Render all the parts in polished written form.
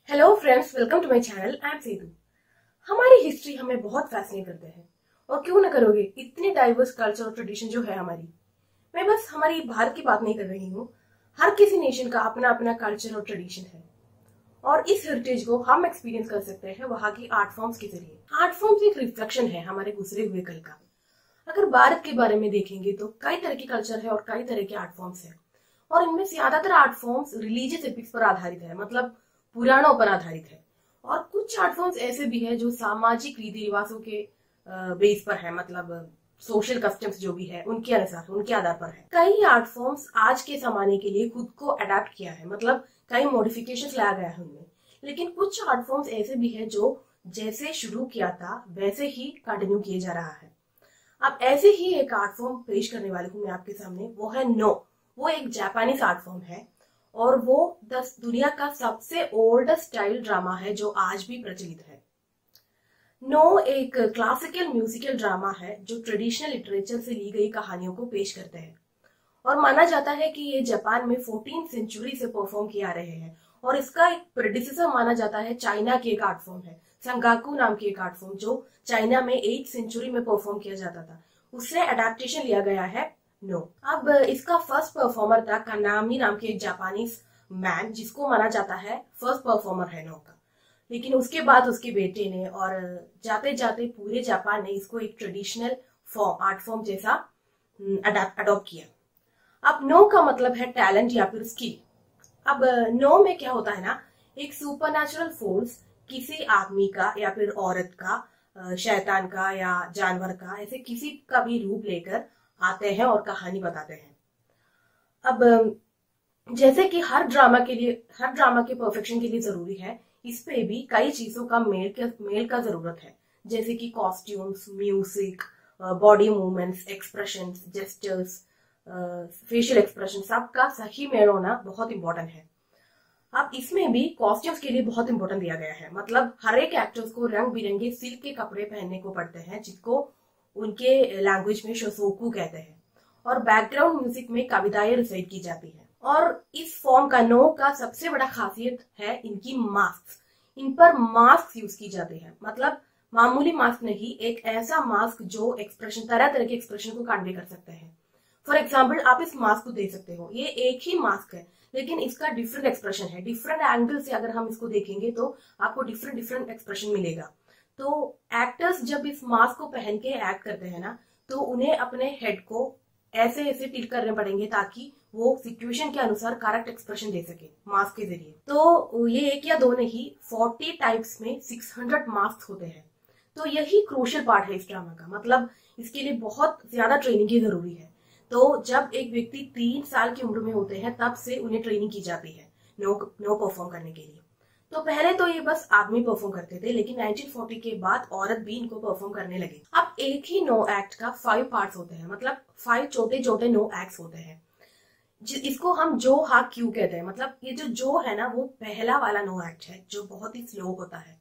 Hello friends, welcome to my channel. I am Setu. हमारी history हमें बहुत फैसिनेट करते हैं और क्यों ना करोगे, इतने डाइवर्स कल्चर और ट्रेडिशन जो है हमारी। मैं बस हमारी भारत की बात नहीं कर रही हूँ। हर किसी नेशन का अपना अपना कल्चर और ट्रेडिशन है और इस हेरिटेज को हम एक्सपीरियंस कर सकते हैं वहाँ की आर्ट फॉर्म्स के जरिए। आर्ट फॉर्म्स एक रिफ्लेक्शन है हमारे गुजरे हुए कल का। अगर भारत के बारे में देखेंगे तो कई तरह के कल्चर है और कई तरह के आर्ट फॉर्म्स है और इनमें से ज्यादातर आर्ट फॉर्म्स रिलीजियस एपिक्स पर आधारित है, मतलब पुराणों पर आधारित है। और कुछ आर्ट फॉर्म्स ऐसे भी है जो सामाजिक रीति रिवाजों के बेस पर है, मतलब सोशल कस्टम्स जो भी है उनके अनुसार, उनके आधार पर है। कई आर्ट फॉर्म्स आज के जमाने के लिए खुद को अडेप्ट किया है, मतलब कई मॉडिफिकेशंस लाया गया है उनमें। लेकिन कुछ आर्ट फॉर्म्स ऐसे भी है जो जैसे शुरू किया था वैसे ही कंटिन्यू किए जा रहा है। अब ऐसे ही एक आर्ट फॉर्म पेश करने वाली हूँ मैं आपके सामने, वो है नो। वो एक जापानीज आर्ट फॉर्म है और वो दुनिया का सबसे ओल्डेस्ट स्टाइल ड्रामा है जो आज भी प्रचलित है। नो एक क्लासिकल म्यूजिकल ड्रामा है जो ट्रेडिशनल लिटरेचर से ली गई कहानियों को पेश करते हैं और माना जाता है कि ये जापान में 14th सेंचुरी से परफॉर्म किए आ रहे हैं। और इसका एक प्रेडिसेसर माना जाता है चाइना की एक आर्ट फॉर्म है, संगाकू नाम की एक आर्ट फॉर्म जो चाइना में 8th सेंचुरी में परफॉर्म किया जाता था। उससे अडेप्टेशन लिया गया है नो। अब इसका फर्स्ट परफॉर्मर था कानामी नाम के एक जापानीज मैन, जिसको माना जाता है फर्स्ट परफॉर्मर है नो का। लेकिन उसके बाद उसके बेटे ने और जाते जाते पूरे जापान ने इसको एक ट्रेडिशनल फॉर्म, आर्ट फॉर्म जैसा अडॉप्ट किया। अब नो का मतलब है टैलेंट या फिर स्किल। अब नो में क्या होता है ना, एक सुपरनैचुरल फोर्स किसी आदमी का या फिर औरत का, शैतान का या जानवर का, ऐसे किसी का भी रूप लेकर आते हैं और कहानी बताते हैं। अब जैसे कि हर ड्रामा के परफेक्शन के लिए जरूरी है, इस पे भी कई चीजों का मेल का जरूरत है, जैसे कि costumes, music, body movements, expressions, gestures, facial expression, सबका सही मेल होना बहुत इंपॉर्टेंट है। अब इसमें भी कॉस्ट्यूम्स के लिए बहुत इंपॉर्टेंट दिया गया है, मतलब हर एक एक्टर्स को रंग बिरंगे सिल्क के कपड़े पहनने को पड़ते हैं जिसको उनके लैंग्वेज में शोसोकू कहते हैं। और बैकग्राउंड म्यूजिक में कविताएं रिसाइट की जाती है। और इस फॉर्म का नो का सबसे बड़ा खासियत है इनकी मास्क। इन पर मास्क यूज की जाती है, मतलब मामूली मास्क नहीं, एक ऐसा मास्क जो एक्सप्रेशन, तरह तरह के एक्सप्रेशन को कन्वे कर सकते हैं। फॉर एग्जाम्पल, आप इस मास्क को देख सकते हो, ये एक ही मास्क है लेकिन इसका डिफरेंट एक्सप्रेशन है। डिफरेंट एंगल से अगर हम इसको देखेंगे तो आपको डिफरेंट डिफरेंट एक्सप्रेशन मिलेगा। तो एक्टर्स जब इस मास्क को पहन के एक्ट करते हैं ना, तो उन्हें अपने हेड को ऐसे ऐसे टिल्ट करने पड़ेंगे ताकि वो सिचुएशन के अनुसार करेक्ट एक्सप्रेशन दे सके मास्क के जरिए। तो ये एक या दो नहीं, 40 टाइप्स में 600 मास्क होते हैं। तो यही क्रूशियल पार्ट है इस ड्रामा का, मतलब इसके लिए बहुत ज्यादा ट्रेनिंग की जरूरी है। तो जब एक व्यक्ति 3 साल की उम्र में होते हैं तब से उन्हें ट्रेनिंग की जाती है नो परफॉर्म करने के लिए। तो पहले तो ये बस आदमी परफॉर्म करते थे, लेकिन 1940 के बाद औरत भी इनको परफॉर्म करने लगी। अब एक ही नो एक्ट का 5 पार्ट्स होते हैं, मतलब 5 छोटे छोटे नो एक्ट्स होते हैं। इसको हम जो हा क्यू कहते हैं, मतलब ये जो है ना, वो पहला वाला नो एक्ट है जो बहुत ही स्लो होता है।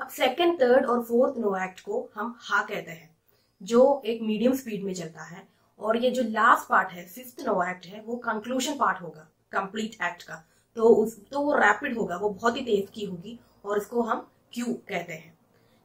अब सेकंड, थर्ड और फोर्थ नो एक्ट को हम हा कहते हैं जो एक मीडियम स्पीड में चलता है। और ये जो लास्ट पार्ट है, फिफ्थ नो एक्ट है, वो कंक्लूजन पार्ट होगा कंप्लीट एक्ट का। तो वो रैपिड होगा, वो बहुत ही तेज की होगी और इसको हम क्यू कहते हैं।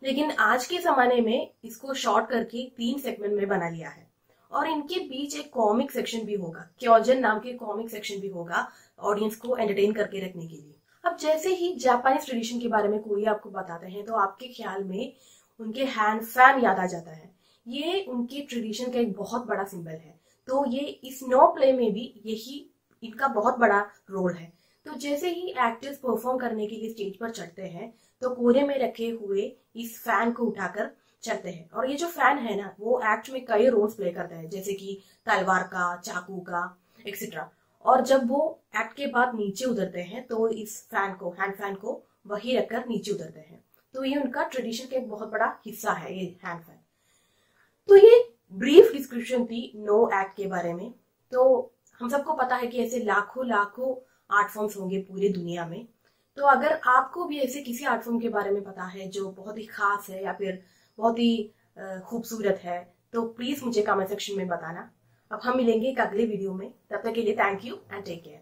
लेकिन आज के जमाने में इसको शॉर्ट करके 3 सेगमेंट में बना लिया है और इनके बीच एक कॉमिक सेक्शन भी होगा, क्योजन नाम के कॉमिक सेक्शन भी होगा ऑडियंस को एंटरटेन करके रखने के लिए। अब जैसे ही जापानीज ट्रेडिशन के बारे में कोई आपको बताते हैं तो आपके ख्याल में उनके हैंड फैन याद आ जाता है। ये उनके ट्रेडिशन का एक बहुत बड़ा सिंबल है। तो ये इस नो प्ले में भी यही इनका बहुत बड़ा रोल है। तो जैसे ही एक्टर्स परफॉर्म करने के लिए स्टेज पर चढ़ते हैं तो कोने में रखे हुए इस फैन को उठाकर चढ़ते हैं। और ये जो फैन है ना, वो एक्ट में कई रोल्स प्ले करता है, जैसे कि तलवार का, चाकू का, एक्सेट्रा। और जब वो एक्ट के बाद नीचे उतरते हैं तो इस फैन को, हैंड फैन को वही रखकर नीचे उतरते हैं। तो ये उनका ट्रेडिशन का एक बहुत बड़ा हिस्सा है, ये हैंड फैन। तो ये ब्रीफ डिस्क्रिप्शन थी नो एक्ट के बारे में। तो हम सबको पता है कि ऐसे लाखों लाखों आर्ट फॉर्म्स होंगे पूरी दुनिया में। तो अगर आपको भी ऐसे किसी आर्ट फॉर्म के बारे में पता है जो बहुत ही खास है या फिर बहुत ही खूबसूरत है, तो प्लीज मुझे कमेंट सेक्शन में बताना। अब हम मिलेंगे एक अगले वीडियो में, तब तक के लिए thank you and take care.